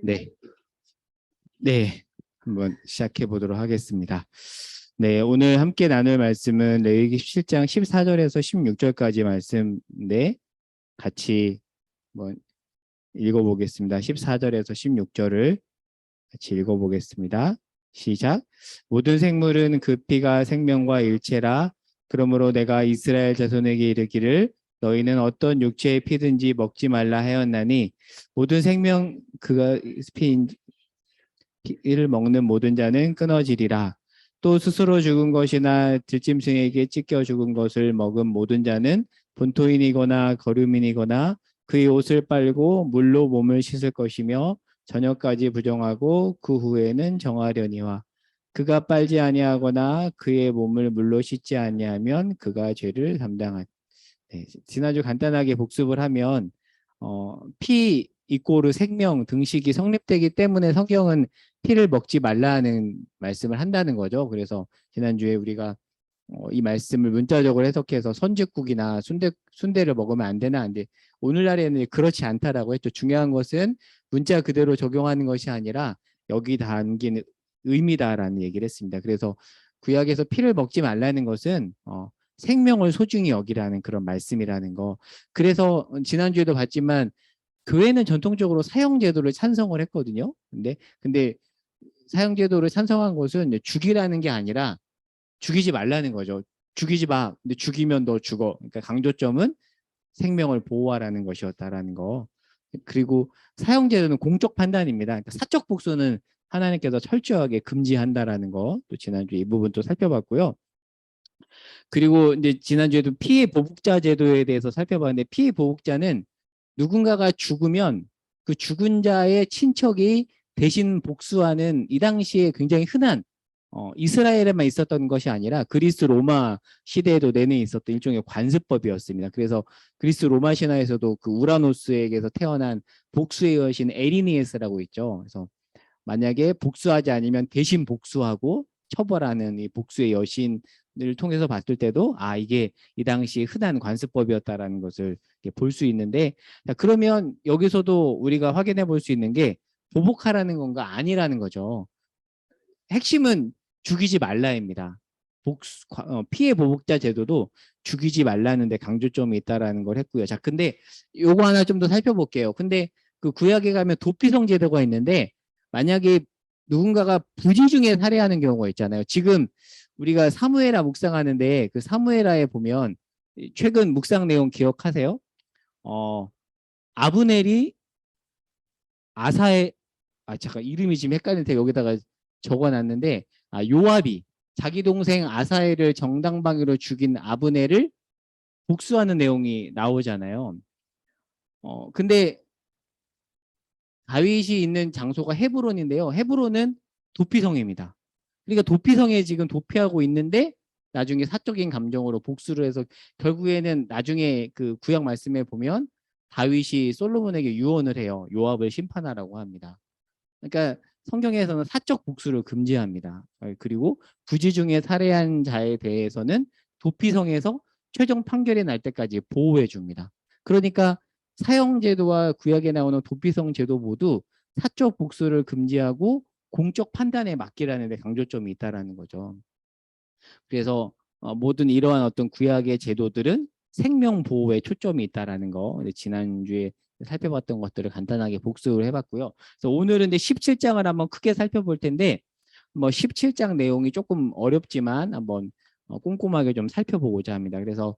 네, 네, 한번 시작해 보도록 하겠습니다. 네, 오늘 함께 나눌 말씀은 레위기 17장 14절에서 16절까지 말씀인데 같이 한번 읽어보겠습니다. 14절에서 16절을 같이 읽어보겠습니다. 시작. 모든 생물은 그 피가 생명과 일체라. 그러므로 내가 이스라엘 자손에게 이르기를 너희는 어떤 육체의 피든지 먹지 말라 하였나니 모든 생명 그가 피를 먹는 모든 자는 끊어지리라. 또 스스로 죽은 것이나 들짐승에게 찢겨 죽은 것을 먹은 모든 자는 본토인이거나 거류민이거나 그의 옷을 빨고 물로 몸을 씻을 것이며 저녁까지 부정하고 그 후에는 정하려니와 그가 빨지 아니하거나 그의 몸을 물로 씻지 아니하면 그가 죄를 담당하니. 네, 지난주 간단하게 복습을 하면 피 이꼬르 생명 등식이 성립되기 때문에 성경은 피를 먹지 말라는 말씀을 한다는 거죠. 그래서 지난주에 우리가 이 말씀을 문자적으로 해석해서 선짓국이나 순대를 먹으면 안 되나 안 돼. 오늘날에는 그렇지 않다라고 했죠. 중요한 것은 문자 그대로 적용하는 것이 아니라 여기 담긴 의미다라는 얘기를 했습니다. 그래서 구약에서 피를 먹지 말라는 것은 생명을 소중히 여기라는 그런 말씀이라는 거. 그래서 지난주에도 봤지만 교회는 전통적으로 사형제도를 찬성을 했거든요. 근데 사형제도를 찬성한 것은 죽이라는 게 아니라 죽이지 말라는 거죠. 죽이지 마. 근데 죽이면 너 죽어. 그러니까 강조점은 생명을 보호하라는 것이었다라는 거. 그리고 사형제도는 공적 판단입니다. 그러니까 사적 복수는 하나님께서 철저하게 금지한다라는 거. 또 지난주에 이 부분 또 살펴봤고요. 그리고 이제 지난주에도 피해 보복자 제도에 대해서 살펴봤는데 피해 보복자는 누군가가 죽으면 그 죽은 자의 친척이 대신 복수하는 이 당시에 굉장히 흔한 이스라엘에만 있었던 것이 아니라 그리스 로마 시대에도 내내 있었던 일종의 관습법이었습니다. 그래서 그리스 로마 신화에서도 그 우라노스에게서 태어난 복수의 여신 에리니에스라고 있죠. 그래서 만약에 복수하지 않으면 대신 복수하고 처벌하는 이 복수의 여신을 통해서 봤을 때도 이게 이 당시 흔한 관습법이었다라는 것을 볼 수 있는데, 자, 그러면 여기서도 우리가 확인해 볼 수 있는 게 보복하라는 건가 아니라는 거죠. 핵심은 죽이지 말라입니다. 피해 보복자 제도도 죽이지 말라는 데 강조점이 있다라는 걸 했고요. 자, 근데 요거 하나 좀 더 살펴볼게요. 근데 그 구약에 가면 도피성 제도가 있는데 만약에 누군가가 부지 중에 살해하는 경우가 있잖아요. 지금 우리가 사무엘하 묵상하는데 그 사무엘하에 보면 최근 묵상 내용 기억하세요? 아브넬이 아사의 잠깐 이름이 지금 헷갈리는데 여기다가 적어놨는데 요압이 자기 동생 아사엘을 정당방위로 죽인 아브넬을 복수하는 내용이 나오잖아요. 근데 다윗이 있는 장소가 헤브론인데요. 헤브론은 도피성입니다. 그러니까 도피성에 지금 도피하고 있는데 나중에 사적인 감정으로 복수를 해서 결국에는 나중에 그 구약 말씀에 보면 다윗이 솔로몬에게 유언을 해요. 요압을 심판하라고 합니다. 그러니까 성경에서는 사적 복수를 금지합니다. 그리고 부지 중에 살해한 자에 대해서는 도피성에서 최종 판결이 날 때까지 보호해 줍니다. 그러니까 사형제도와 구약에 나오는 도피성 제도 모두 사적 복수를 금지하고 공적 판단에 맡기라는 데 강조점이 있다는 거죠. 그래서 모든 이러한 어떤 구약의 제도들은 생명 보호에 초점이 있다는 거 지난주에 살펴봤던 것들을 간단하게 복습을 해봤고요. 그래서 오늘은 이제 17장을 한번 크게 살펴볼 텐데 17장 내용이 조금 어렵지만 한번 꼼꼼하게 좀 살펴보고자 합니다. 그래서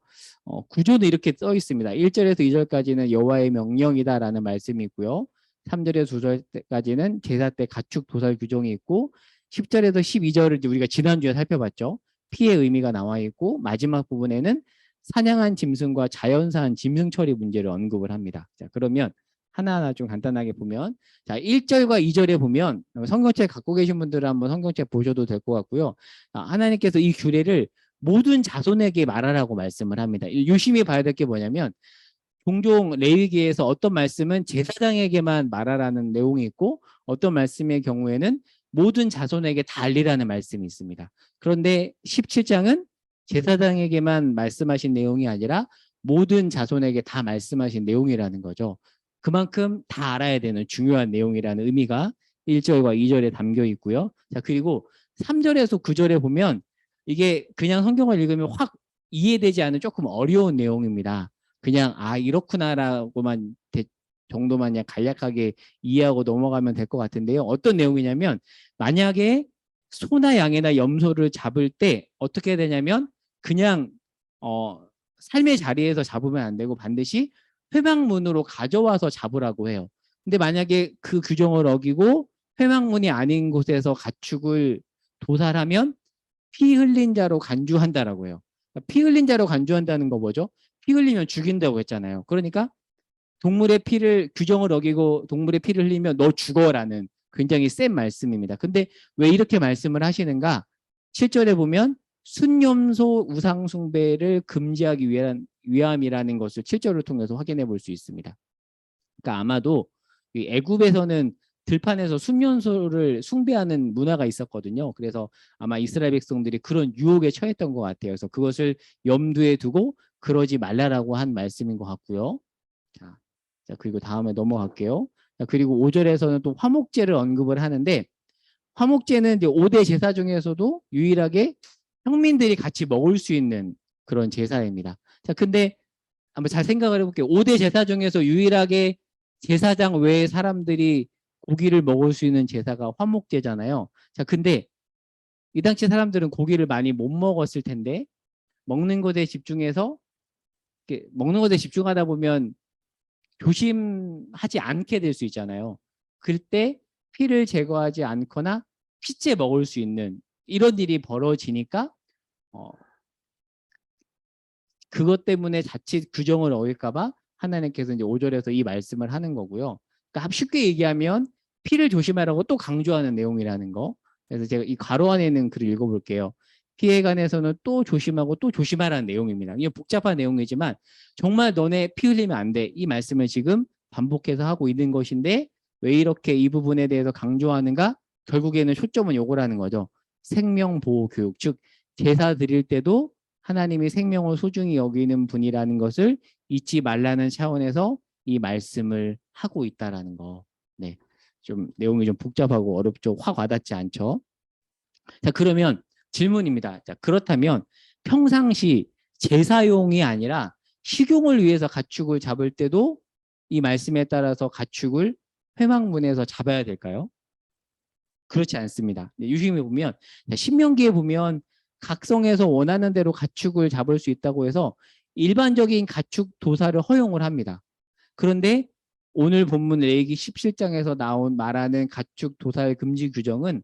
구조는 이렇게 써 있습니다. 1절에서 2절까지는 여호와의 명령이다라는 말씀이 있고요. 3절에서 9절까지는 제사 때 가축 도살 규정이 있고 10절에서 12절을 우리가 지난주에 살펴봤죠. 피의 의미가 나와 있고 마지막 부분에는 사냥한 짐승과 자연사한 짐승 처리 문제를 언급을 합니다. 자, 그러면 하나하나 좀 간단하게 보면 자 1절과 2절에 보면 성경책 갖고 계신 분들은 한번 성경책 보셔도 될 것 같고요. 하나님께서 이 규례를 모든 자손에게 말하라고 말씀을 합니다. 유심히 봐야 될 게 뭐냐면 종종 레위기에서 어떤 말씀은 제사장에게만 말하라는 내용이 있고 어떤 말씀의 경우에는 모든 자손에게 다 알리라는 말씀이 있습니다. 그런데 17장은 제사장에게만 말씀하신 내용이 아니라 모든 자손에게 다 말씀하신 내용이라는 거죠. 그만큼 다 알아야 되는 중요한 내용이라는 의미가 1절과 2절에 담겨 있고요. 자, 그리고 3절에서 9절에 보면 이게 그냥 성경을 읽으면 확 이해되지 않은 조금 어려운 내용입니다. 그냥 이렇구나라고만 정도만 그냥 간략하게 이해하고 넘어가면 될 것 같은데요. 어떤 내용이냐면 만약에 소나 양이나 염소를 잡을 때 어떻게 되냐면 그냥 삶의 자리에서 잡으면 안 되고 반드시 회막문으로 가져와서 잡으라고 해요. 근데 만약에 그 규정을 어기고 회막문이 아닌 곳에서 가축을 도살하면 피 흘린 자로 간주한다라고 해요. 피 흘린 자로 간주한다는 거 뭐죠? 피 흘리면 죽인다고 했잖아요. 그러니까 동물의 피를 규정을 어기고 동물의 피를 흘리면 너 죽어라는 굉장히 센 말씀입니다. 근데 왜 이렇게 말씀을 하시는가? 7절에 보면 순염소 우상 숭배를 금지하기 위함이라는 것을 7절을 통해서 확인해 볼 수 있습니다. 그러니까 아마도 애굽에서는 들판에서 순염소를 숭배하는 문화가 있었거든요. 그래서 아마 이스라엘 백성들이 그런 유혹에 처했던 것 같아요. 그래서 그것을 염두에 두고 그러지 말라라고 한 말씀인 것 같고요. 자, 그리고 다음에 넘어갈게요. 자, 그리고 5절에서는 또 화목제를 언급을 하는데 화목제는 이제 5대 제사 중에서도 유일하게 평민들이 같이 먹을 수 있는 그런 제사입니다. 자, 근데 한번 잘 생각을 해볼게요. 5대 제사 중에서 유일하게 제사장 외에 사람들이 고기를 먹을 수 있는 제사가 화목제잖아요. 자, 근데 이 당시 사람들은 고기를 많이 못 먹었을 텐데 먹는 것에 집중해서 먹는 것에 집중하다 보면 조심하지 않게 될 수 있잖아요. 그때 피를 제거하지 않거나 피째 먹을 수 있는 이런 일이 벌어지니까 그것 때문에 자칫 규정을 어길까 봐 하나님께서 이제 5절에서 이 말씀을 하는 거고요. 그러니까 쉽게 얘기하면 피를 조심하라고 또 강조하는 내용이라는 거. 그래서 제가 이 괄호 안에 있는 글을 읽어볼게요. 피에 관해서는 또 조심하고 또 조심하라는 내용입니다. 이게 복잡한 내용이지만 정말 너네 피 흘리면 안 돼. 이 말씀을 지금 반복해서 하고 있는 것인데 왜 이렇게 이 부분에 대해서 강조하는가? 결국에는 초점은 요거라는 거죠. 생명보호교육, 즉 제사 드릴 때도 하나님이 생명을 소중히 여기는 분이라는 것을 잊지 말라는 차원에서 이 말씀을 하고 있다라는 거. 네, 좀 내용이 좀 복잡하고 어렵죠. 확 와닿지 않죠. 자, 그러면 질문입니다. 자, 그렇다면 평상시 제사용이 아니라 식용을 위해서 가축을 잡을 때도 이 말씀에 따라서 가축을 회막문에서 잡아야 될까요? 그렇지 않습니다. 유심히 보면 신명기에 보면 각성에서 원하는 대로 가축을 잡을 수 있다고 해서 일반적인 가축 도살을 허용을 합니다. 그런데 오늘 본문 레위기 17장에서 나온 말하는 가축 도살 금지 규정은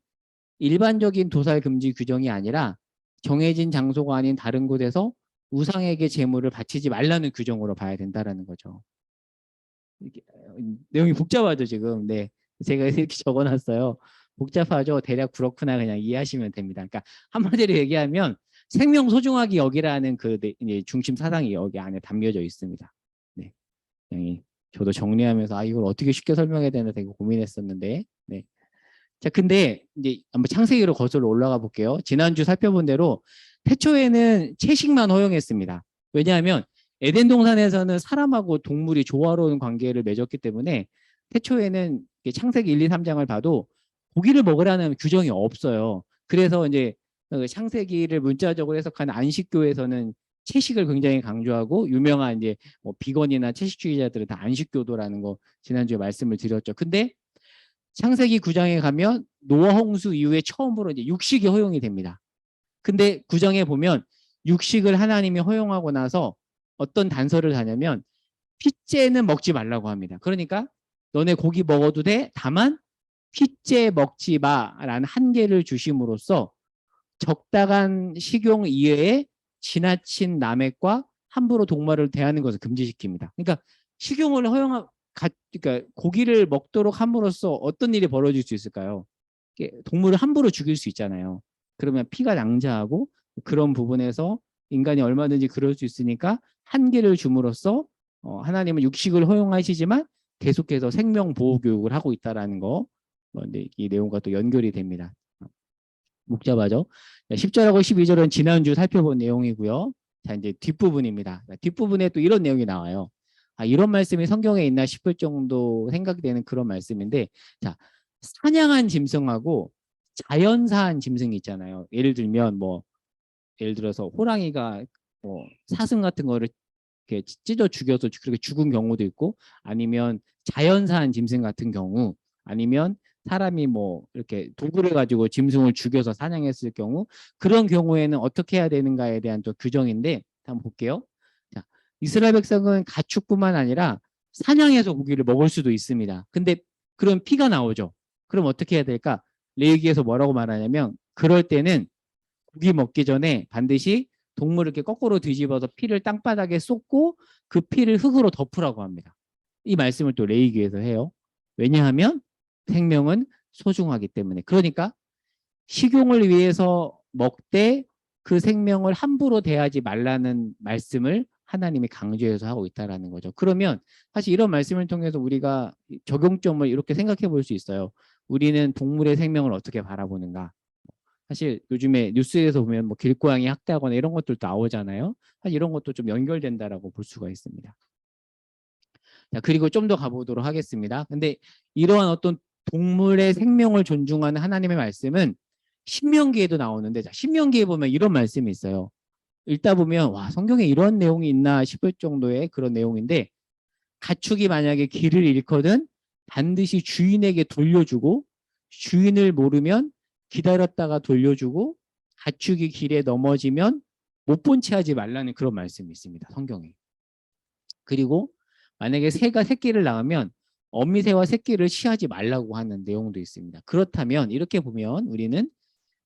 일반적인 도살 금지 규정이 아니라 정해진 장소가 아닌 다른 곳에서 우상에게 제물을 바치지 말라는 규정으로 봐야 된다는 거죠. 내용이 복잡하죠 지금. 네, 제가 이렇게 적어놨어요. 복잡하죠. 대략 그렇구나 그냥 이해하시면 됩니다. 그러니까 한마디로 얘기하면 생명 소중하게 여기라는 그 이제 중심 사상이 여기 안에 담겨져 있습니다. 네, 저도 정리하면서 이걸 어떻게 쉽게 설명해야 되나 되게 고민했었는데. 네. 자, 근데 이제 한번 창세기로 거슬러 올라가 볼게요. 지난주 살펴본 대로 태초에는 채식만 허용했습니다. 왜냐하면 에덴 동산에서는 사람하고 동물이 조화로운 관계를 맺었기 때문에 태초에는 창세기 1, 2, 3장을 봐도 고기를 먹으라는 규정이 없어요. 그래서 이제 창세기를 문자적으로 해석하는 안식교에서는 채식을 굉장히 강조하고 유명한 이제 뭐 비건이나 채식주의자들은 다 안식교도라는 거 지난주에 말씀을 드렸죠. 근데 창세기 9장에 가면 노아 홍수 이후에 처음으로 이제 육식이 허용이 됩니다. 근데 9장에 보면 육식을 하나님이 허용하고 나서 어떤 단서를 다냐면 핏째는 먹지 말라고 합니다. 그러니까 너네 고기 먹어도 돼. 다만 핏째 먹지 마라는 한계를 주심으로써 적당한 식용 이외에 지나친 남획과 함부로 동물을 대하는 것을 금지시킵니다. 그러니까 식용을 그러니까 고기를 먹도록 함으로써 어떤 일이 벌어질 수 있을까요? 동물을 함부로 죽일 수 있잖아요. 그러면 피가 낭자하고 그런 부분에서 인간이 얼마든지 그럴 수 있으니까 한계를 줌으로써 하나님은 육식을 허용하시지만 계속해서 생명 보호 교육을 하고 있다라는 거. 이 내용과 또 연결이 됩니다. 묵자바죠. 10절하고 12절은 지난주 살펴본 내용이고요. 자, 이제 뒷부분입니다. 뒷부분에 또 이런 내용이 나와요. 아, 이런 말씀이 성경에 있나 싶을 정도 생각이 되는 그런 말씀인데, 자, 사냥한 짐승하고 자연사한 짐승이 있잖아요. 예를 들면 뭐 예를 들어서 호랑이가 뭐 사슴 같은 거를 이렇게 찢어 죽여서 그렇게 죽은 경우도 있고, 아니면 자연사한 짐승 같은 경우, 아니면 사람이 뭐 이렇게 도구를 가지고 짐승을 죽여서 사냥했을 경우, 그런 경우에는 어떻게 해야 되는가에 대한 또 규정인데 한번 볼게요. 자, 이스라엘 백성은 가축뿐만 아니라 사냥해서 고기를 먹을 수도 있습니다. 근데 그런 피가 나오죠. 그럼 어떻게 해야 될까? 레위기에서 뭐라고 말하냐면, 그럴 때는 고기 먹기 전에 반드시 동물을 이렇게 거꾸로 뒤집어서 피를 땅바닥에 쏟고 그 피를 흙으로 덮으라고 합니다. 이 말씀을 또 레위기에서 해요. 왜냐하면 생명은 소중하기 때문에. 그러니까 식용을 위해서 먹되 그 생명을 함부로 대하지 말라는 말씀을 하나님이 강조해서 하고 있다는 거죠. 그러면 사실 이런 말씀을 통해서 우리가 적용점을 이렇게 생각해 볼 수 있어요. 우리는 동물의 생명을 어떻게 바라보는가? 사실 요즘에 뉴스에서 보면 뭐 길고양이 학대하거나 이런 것들 나오잖아요. 사실 이런 것도 좀 연결된다라고 볼 수가 있습니다. 자, 그리고 좀 더 가보도록 하겠습니다. 근데 이러한 어떤 동물의 생명을 존중하는 하나님의 말씀은 신명기에도 나오는데, 자, 신명기에 보면 이런 말씀이 있어요. 읽다 보면 와, 성경에 이런 내용이 있나 싶을 정도의 그런 내용인데, 가축이 만약에 길을 잃거든 반드시 주인에게 돌려주고, 주인을 모르면 기다렸다가 돌려주고, 가축이 길에 넘어지면 못 본 채 하지 말라는 그런 말씀이 있습니다, 성경에. 그리고 만약에 새가 새끼를 낳으면 어미새와 새끼를 취하지 말라고 하는 내용도 있습니다. 그렇다면 이렇게 보면 우리는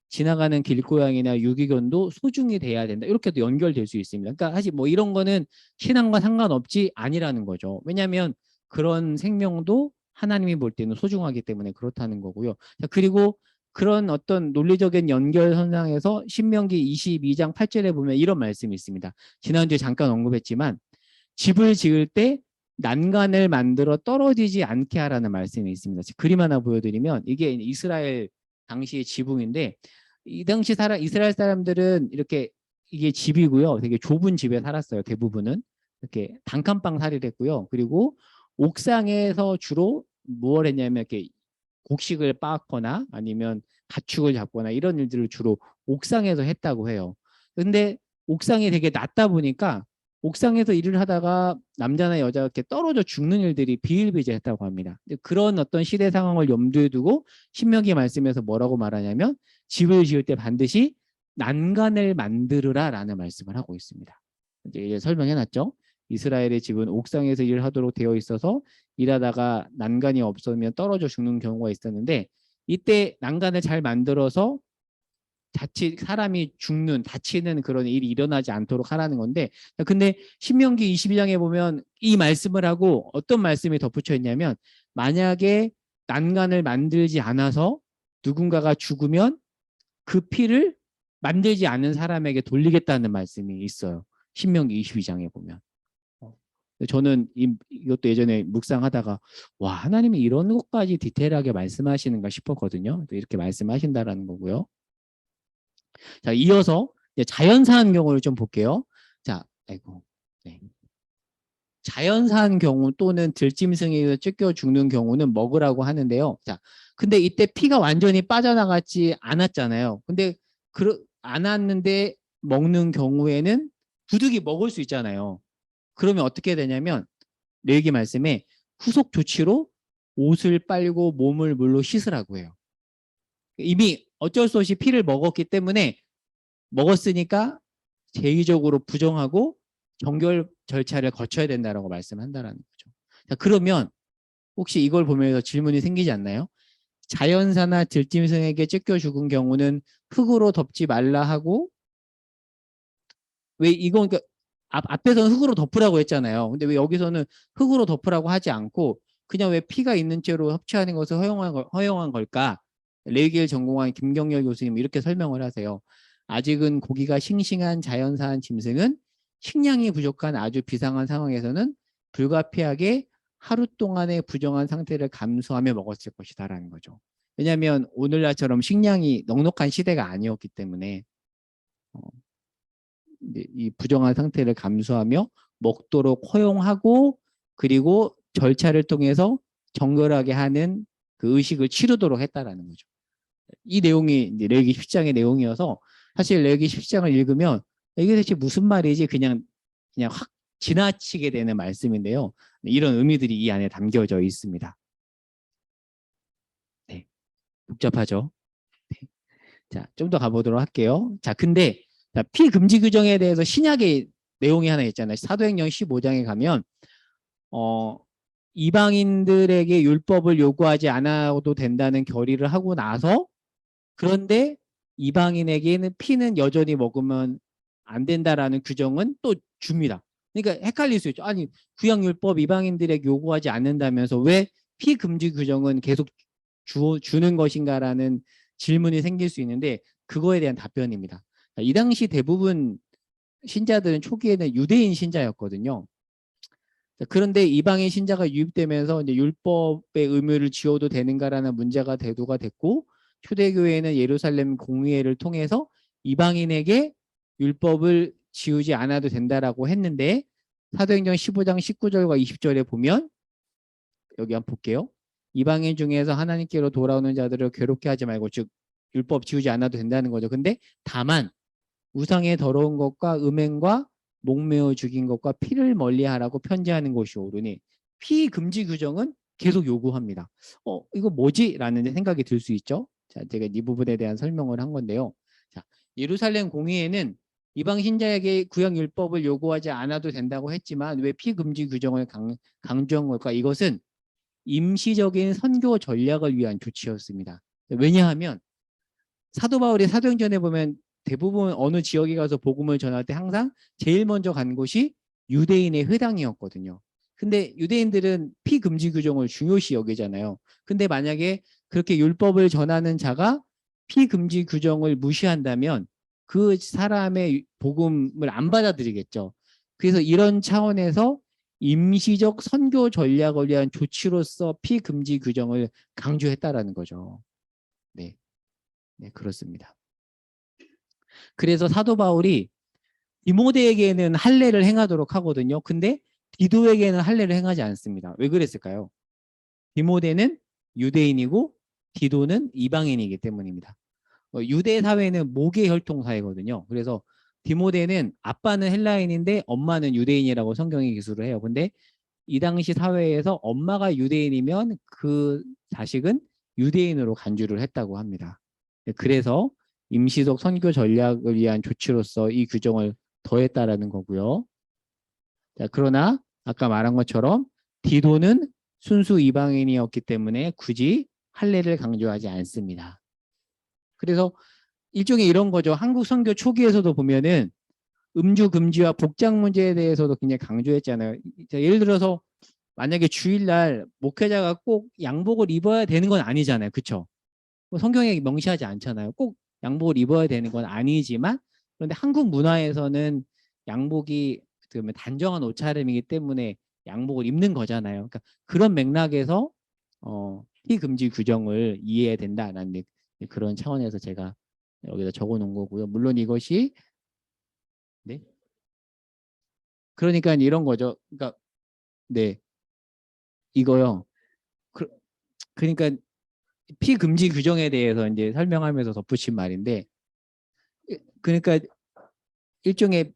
지나가는 길고양이나 유기견도 소중히 돼야 된다, 이렇게도 연결될 수 있습니다. 그러니까 사실 뭐 이런 거는 신앙과 상관없지 아니라는 거죠. 왜냐하면 그런 생명도 하나님이 볼 때는 소중하기 때문에 그렇다는 거고요. 자, 그리고 그런 어떤 논리적인 연결선상에서 신명기 22장 8절에 보면 이런 말씀이 있습니다. 지난주에 잠깐 언급했지만 집을 지을 때 난간을 만들어 떨어지지 않게 하라는 말씀이 있습니다. 그림 하나 보여드리면 이게 이스라엘 당시의 지붕인데, 이 당시 이스라엘 사람들은 이렇게 이게 집이고요. 되게 좁은 집에 살았어요. 대부분은 이렇게 단칸방 살이를 했고요. 그리고 옥상에서 주로 무엇 했냐면 이렇게 곡식을 빻거나 아니면 가축을 잡거나 이런 일들을 주로 옥상에서 했다고 해요. 근데 옥상이 되게 낮다 보니까 옥상에서 일을 하다가 남자나 여자가 이렇게 떨어져 죽는 일들이 비일비재했다고 합니다. 그런 어떤 시대 상황을 염두에 두고 신명기 말씀에서 뭐라고 말하냐면, 집을 지을 때 반드시 난간을 만들으라라는 말씀을 하고 있습니다. 이제 설명해놨죠. 이스라엘의 집은 옥상에서 일을 하도록 되어 있어서 일하다가 난간이 없으면 떨어져 죽는 경우가 있었는데, 이때 난간을 잘 만들어서 자칫 사람이 죽는, 다치는 그런 일이 일어나지 않도록 하라는 건데, 근데 신명기 22장에 보면 이 말씀을 하고 어떤 말씀이 덧붙여 있냐면, 만약에 난간을 만들지 않아서 누군가가 죽으면 그 피를 만들지 않은 사람에게 돌리겠다는 말씀이 있어요. 신명기 22장에 보면. 저는 이것도 예전에 묵상하다가 와, 하나님이 이런 것까지 디테일하게 말씀하시는가 싶었거든요. 이렇게 말씀하신다라는 거고요. 자, 이어서 자연사한 경우를 좀 볼게요. 자, 아이고, 네. 자연사한 경우 또는 들짐승에 의해 쫓겨 죽는 경우는 먹으라고 하는데요. 자, 근데 이때 피가 완전히 빠져나가지 않았잖아요. 근데 않았는데 먹는 경우에는 부득이 먹을 수 있잖아요. 그러면 어떻게 되냐면 레위기 말씀에 후속 조치로 옷을 빨고 몸을 물로 씻으라고 해요. 이미 어쩔 수 없이 피를 먹었기 때문에, 먹었으니까 제의적으로 부정하고 정결 절차를 거쳐야 된다라고 말씀한다라는 거죠. 자, 그러면 혹시 이걸 보면서 질문이 생기지 않나요? 자연사나 들짐승에게 찢겨 죽은 경우는 흙으로 덮지 말라 하고, 왜 이건 그러니까 앞에서는 흙으로 덮으라고 했잖아요. 근데 왜 여기서는 흙으로 덮으라고 하지 않고 그냥 왜 피가 있는 채로 섭취하는 것을 허용한 걸까? 레위기를 전공한 김경열 교수님 이렇게 설명을 하세요. 아직은 고기가 싱싱한 자연사한 짐승은 식량이 부족한 아주 비상한 상황에서는 불가피하게 하루 동안의 부정한 상태를 감수하며 먹었을 것이다라는 거죠. 왜냐하면 오늘날처럼 식량이 넉넉한 시대가 아니었기 때문에 이 부정한 상태를 감수하며 먹도록 허용하고, 그리고 절차를 통해서 정결하게 하는 그 의식을 치르도록 했다라는 거죠. 이 내용이 이제 레위기 10장의 내용이어서 사실 레위기 10장을 읽으면 이게 대체 무슨 말이지 그냥 확 지나치게 되는 말씀인데요. 이런 의미들이 이 안에 담겨져 있습니다. 네, 복잡하죠. 네. 자, 좀 더 가보도록 할게요. 자, 근데 자, 피금지 규정에 대해서 신약의 내용이 하나 있잖아요. 사도행전 15장에 가면 이방인들에게 율법을 요구하지 않아도 된다는 결의를 하고 나서 그런데 이방인에게는 피는 여전히 먹으면 안 된다라는 규정은 또 줍니다. 그러니까 헷갈릴 수 있죠. 아니 구약율법 이방인들에게 요구하지 않는다면서 왜 피금지 규정은 계속 주는 것인가라는 질문이 생길 수 있는데 그거에 대한 답변입니다. 이 당시 대부분 신자들은 초기에는 유대인 신자였거든요. 그런데 이방인 신자가 유입되면서 이제 율법의 의무를 지어도 되는가라는 문제가 대두가 됐고 초대교회는 예루살렘 공의회를 통해서 이방인에게 율법을 지우지 않아도 된다라고 했는데 사도행전 15장 19절과 20절에 보면 여기 한번 볼게요. 이방인 중에서 하나님께로 돌아오는 자들을 괴롭게 하지 말고 즉 율법 지우지 않아도 된다는 거죠. 근데 다만 우상의 더러운 것과 음행과 목매어 죽인 것과 피를 멀리하라고 편지하는 것이 옳으니 피 금지 규정은 계속 요구합니다. 이거 뭐지? 라는 생각이 들 수 있죠. 자, 제가 이 부분에 대한 설명을 한 건데요. 자, 예루살렘 공의회는 이방 신자에게 구약 율법을 요구하지 않아도 된다고 했지만 왜 피 금지 규정을 강조한 걸까? 이것은 임시적인 선교 전략을 위한 조치였습니다. 왜냐하면 사도 바울이 사도행전에 보면 대부분 어느 지역에 가서 복음을 전할 때 항상 제일 먼저 간 곳이 유대인의 회당이었거든요. 근데 유대인들은 피금지 규정을 중요시 여기잖아요. 근데 만약에 그렇게 율법을 전하는 자가 피금지 규정을 무시한다면 그 사람의 복음을 안 받아들이겠죠. 그래서 이런 차원에서 임시적 선교 전략을 위한 조치로서 피금지 규정을 강조했다라는 거죠. 네, 네, 그렇습니다. 그래서 사도 바울이 디모데에게는 할례를 행하도록 하거든요. 근데 디도에게는 할례를 행하지 않습니다. 왜 그랬을까요? 디모데는 유대인이고 디도는 이방인이기 때문입니다. 유대 사회는 모계 혈통 사회거든요. 그래서 디모데는 아빠는 헬라인인데 엄마는 유대인이라고 성경이 기술을 해요. 근데 이 당시 사회에서 엄마가 유대인이면 그 자식은 유대인으로 간주를 했다고 합니다. 그래서 임시적 선교 전략을 위한 조치로서 이 규정을 더했다라는 거고요. 자, 그러나 아까 말한 것처럼 디도는 순수 이방인이었기 때문에 굳이 할례를 강조하지 않습니다. 그래서 일종의 이런 거죠. 한국 선교 초기에서도 보면은 음주 금지와 복장 문제에 대해서도 굉장히 강조했잖아요. 예를 들어서 만약에 주일날 목회자가 꼭 양복을 입어야 되는 건 아니잖아요. 그렇죠? 성경에 명시하지 않잖아요. 꼭 양복을 입어야 되는 건 아니지만 그런데 한국 문화에서는 양복이 그러면 단정한 옷차림이기 때문에 양복을 입는 거잖아요. 그러니까 그런 맥락에서 피금지 규정을 이해해야 된다라는 그런 차원에서 제가 여기다 적어 놓은 거고요. 물론 이것이 네. 그러니까 이런 거죠. 그러니까 네. 이거요. 그러니까 피금지 규정에 대해서 이제 설명하면서 덧붙인 말인데 그러니까 일종의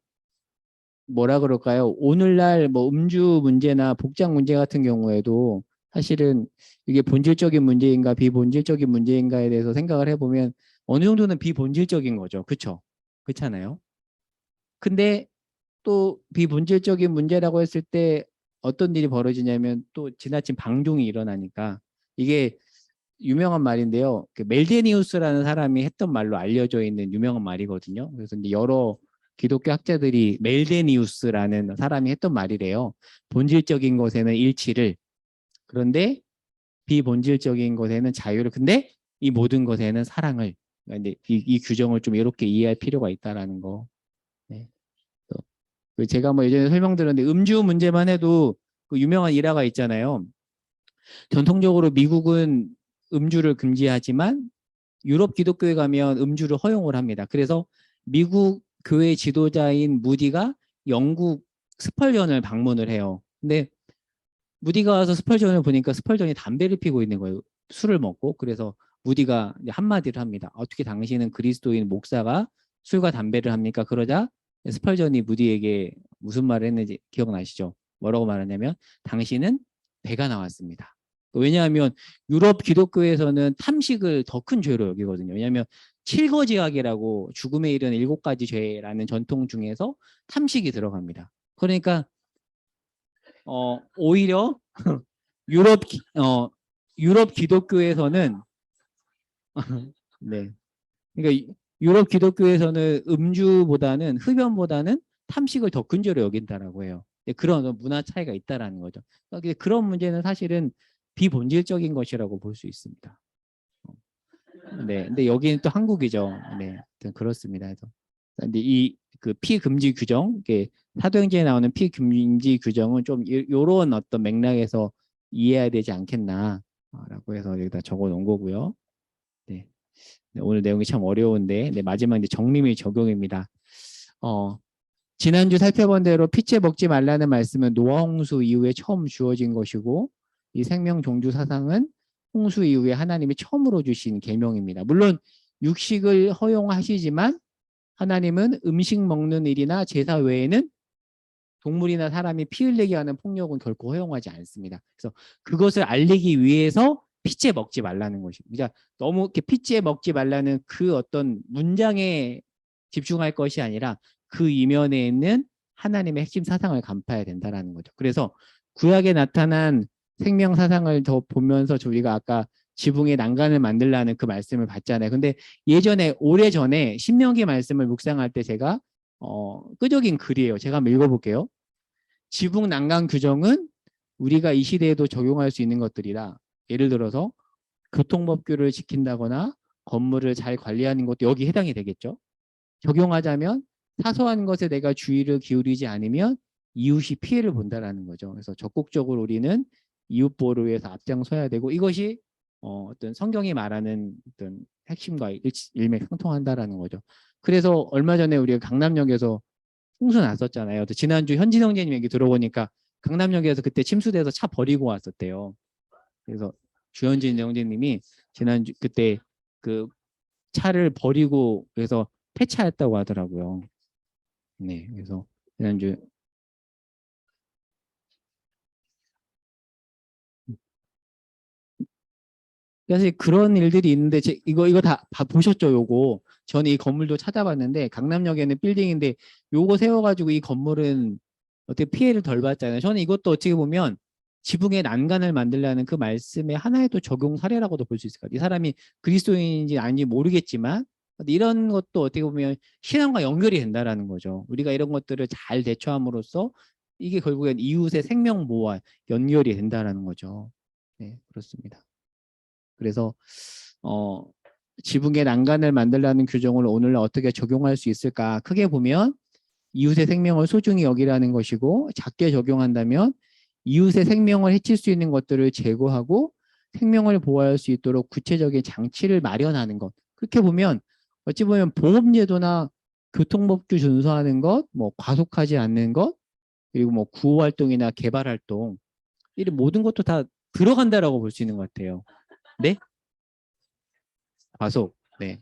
뭐라 그럴까요? 오늘날 뭐 음주 문제나 복장 문제 같은 경우에도 사실은 이게 본질적인 문제인가 비본질적인 문제인가에 대해서 생각을 해보면 어느 정도는 비본질적인 거죠. 그렇죠? 그렇잖아요. 근데 또 비본질적인 문제라고 했을 때 어떤 일이 벌어지냐면 또 지나친 방종이 일어나니까 이게 유명한 말인데요. 그 멜데니우스라는 사람이 했던 말로 알려져 있는 유명한 말이거든요. 그래서 이제 여러 기독교 학자들이 멜데니우스라는 사람이 했던 말이래요. 본질적인 것에는 일치를, 그런데 비본질적인 것에는 자유를, 근데 이 모든 것에는 사랑을. 그러니까 이 규정을 좀 이렇게 이해할 필요가 있다라는 거. 네. 제가 뭐 예전에 설명드렸는데 음주 문제만 해도 그 유명한 일화가 있잖아요. 전통적으로 미국은 음주를 금지하지만 유럽 기독교에 가면 음주를 허용을 합니다. 그래서 미국 교회 지도자인 무디가 영국 스펄전을 방문을 해요. 근데 무디가 와서 스펄전을 보니까 스펄전이 담배를 피고 있는 거예요. 술을 먹고. 그래서 무디가 이제 한마디를 합니다. 어떻게 당신은 그리스도인 목사가 술과 담배를 합니까? 그러자 스펄전이 무디에게 무슨 말을 했는지 기억나시죠? 뭐라고 말하냐면 당신은 배가 나왔습니다. 왜냐하면 유럽 기독교에서는 탐식을 더 큰 죄로 여기거든요. 왜냐하면 칠거지약이라고 죽음에 이르는 7가지 죄라는 전통 중에서 탐식이 들어갑니다. 그러니까 오히려 유럽 유럽 기독교에서는 네. 그러니까 유럽 기독교에서는 음주보다는 흡연보다는 탐식을 더 큰 죄로 여긴다라고 해요. 그런 문화 차이가 있다라는 거죠. 그런 문제는 사실은 비본질적인 것이라고 볼 수 있습니다. 네, 근데 여기는 또 한국이죠. 네, 그렇습니다. 그래서 근데 이 그 피금지 규정, 이게 사도행전에 나오는 피금지 규정은 좀 요런 어떤 맥락에서 이해해야 되지 않겠나라고 해서 여기다 적어 놓은 거고요. 네. 네, 오늘 내용이 참 어려운데, 네, 마지막 이제 정리 및 적용입니다. 지난주 살펴본 대로 피채 먹지 말라는 말씀은 노아 홍수 이후에 처음 주어진 것이고, 이 생명 종주 사상은 홍수 이후에 하나님이 처음으로 주신 계명입니다. 물론 육식을 허용하시지만 하나님은 음식 먹는 일이나 제사 외에는 동물이나 사람이 피 흘리게 하는 폭력은 결코 허용하지 않습니다. 그래서 그것을 알리기 위해서 피째 먹지 말라는 것입니다. 그러니까 너무 이렇게 피째 먹지 말라는 그 어떤 문장에 집중할 것이 아니라 그 이면에 있는 하나님의 핵심 사상을 간파해야 된다는 거죠. 그래서 구약에 나타난 생명 사상을 더 보면서 우리가 아까 지붕의 난간을 만들라는 그 말씀을 봤잖아요. 근데 예전에 오래전에 신명기 말씀을 묵상할 때 제가 끄적인 글이에요. 제가 한번 읽어볼게요. 지붕 난간 규정은 우리가 이 시대에도 적용할 수 있는 것들이라, 예를 들어서 교통법규를 지킨다거나 건물을 잘 관리하는 것도 여기 해당이 되겠죠. 적용하자면 사소한 것에 내가 주의를 기울이지 않으면 이웃이 피해를 본다라는 거죠. 그래서 적극적으로 우리는 이웃 보호를 위해서 앞장서야 되고, 이것이 어떤 성경이 말하는 어떤 핵심과 일맥상통한다라는 거죠. 그래서 얼마 전에 우리가 강남역에서 홍수 났었잖아요. 지난주 현진 형제님 얘기 들어보니까 강남역에서 그때 침수돼서 차 버리고 왔었대요. 그래서 주현진 형제님이 지난주 그때 그 차를 버리고 그래서 폐차했다고 하더라고요. 네, 그래서 지난주 사실 그런 일들이 있는데 이거 다 보셨죠? 요거 저는 이 건물도 찾아봤는데 강남역에는 빌딩인데 요거 세워가지고 이 건물은 어떻게 피해를 덜 받잖아요. 저는 이것도 어떻게 보면 지붕의 난간을 만들라는 그 말씀의 하나의 또 적용 사례라고도 볼 수 있을 것 같아요. 이 사람이 그리스도인인지 아닌지 모르겠지만 이런 것도 어떻게 보면 신앙과 연결이 된다라는 거죠. 우리가 이런 것들을 잘 대처함으로써 이게 결국엔 이웃의 생명 보호와 연결이 된다라는 거죠. 네, 그렇습니다. 그래서 지붕의 난간을 만들라는 규정을 오늘날 어떻게 적용할 수 있을까? 크게 보면 이웃의 생명을 소중히 여기라는 것이고, 작게 적용한다면 이웃의 생명을 해칠 수 있는 것들을 제거하고 생명을 보호할 수 있도록 구체적인 장치를 마련하는 것. 그렇게 보면 어찌 보면 보험제도나 교통법규 준수하는 것, 뭐 과속하지 않는 것, 그리고 뭐 구호 활동이나 개발 활동, 이런 모든 것도 다 들어간다라고 볼 수 있는 것 같아요. 네? 과속. 네.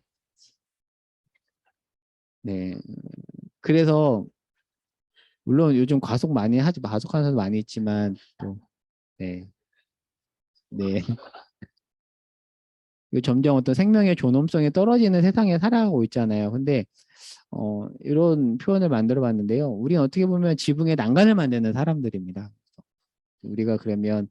네. 그래서 물론 요즘 과속 많이 하지, 과속하는 사람 많이 있지만 또 네. 네. 점점 어떤 생명의 존엄성이 떨어지는 세상에 살아가고 있잖아요. 근데 이런 표현을 만들어 봤는데요. 우리는 어떻게 보면 지붕에 난간을 만드는 사람들입니다. 우리가 그러면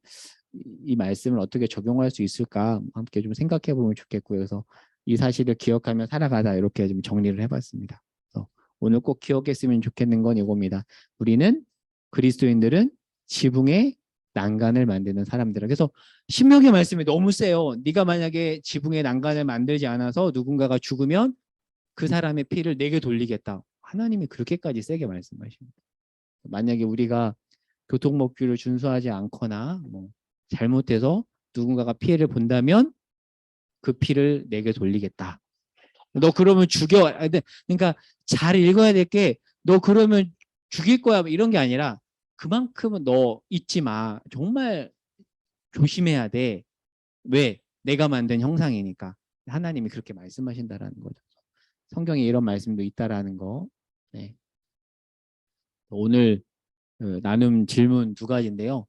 이 말씀을 어떻게 적용할 수 있을까 함께 좀 생각해 보면 좋겠고요. 그래서 이 사실을 기억하며 살아가자 이렇게 좀 정리를 해봤습니다. 그래서 오늘 꼭 기억했으면 좋겠는 건 이겁니다. 우리는 그리스도인들은 지붕에 난간을 만드는 사람들이라. 그래서 신명기 말씀이 너무 세요. 네가 만약에 지붕에 난간을 만들지 않아서 누군가가 죽으면 그 사람의 피를 내게 돌리겠다. 하나님이 그렇게까지 세게 말씀하십니다. 만약에 우리가 교통법규를 준수하지 않거나 뭐 잘못해서 누군가가 피해를 본다면 그 피를 내게 돌리겠다. 너 그러면 죽여. 그러니까 잘 읽어야 될 게 너 그러면 죽일 거야 이런 게 아니라 그만큼은 너 잊지 마. 정말 조심해야 돼. 왜? 내가 만든 형상이니까. 하나님이 그렇게 말씀하신다라는 거죠. 성경에 이런 말씀도 있다라는 거. 네. 오늘 나눔 질문 두 가지인데요.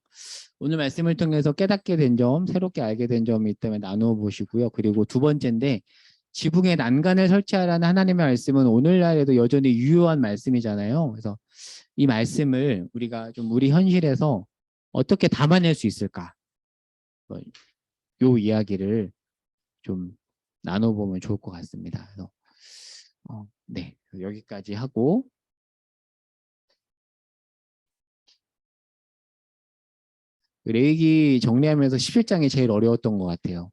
오늘 말씀을 통해서 깨닫게 된 점, 새롭게 알게 된 점이 있다면 나누어 보시고요. 그리고 두 번째인데 지붕에 난간을 설치하라는 하나님의 말씀은 오늘날에도 여전히 유효한 말씀이잖아요. 그래서 이 말씀을 우리가 좀 우리 현실에서 어떻게 담아낼 수 있을까? 요 이야기를 좀 나눠보면 좋을 것 같습니다. 그래서 네, 여기까지 하고 레이기 정리하면서 11장이 제일 어려웠던 것 같아요.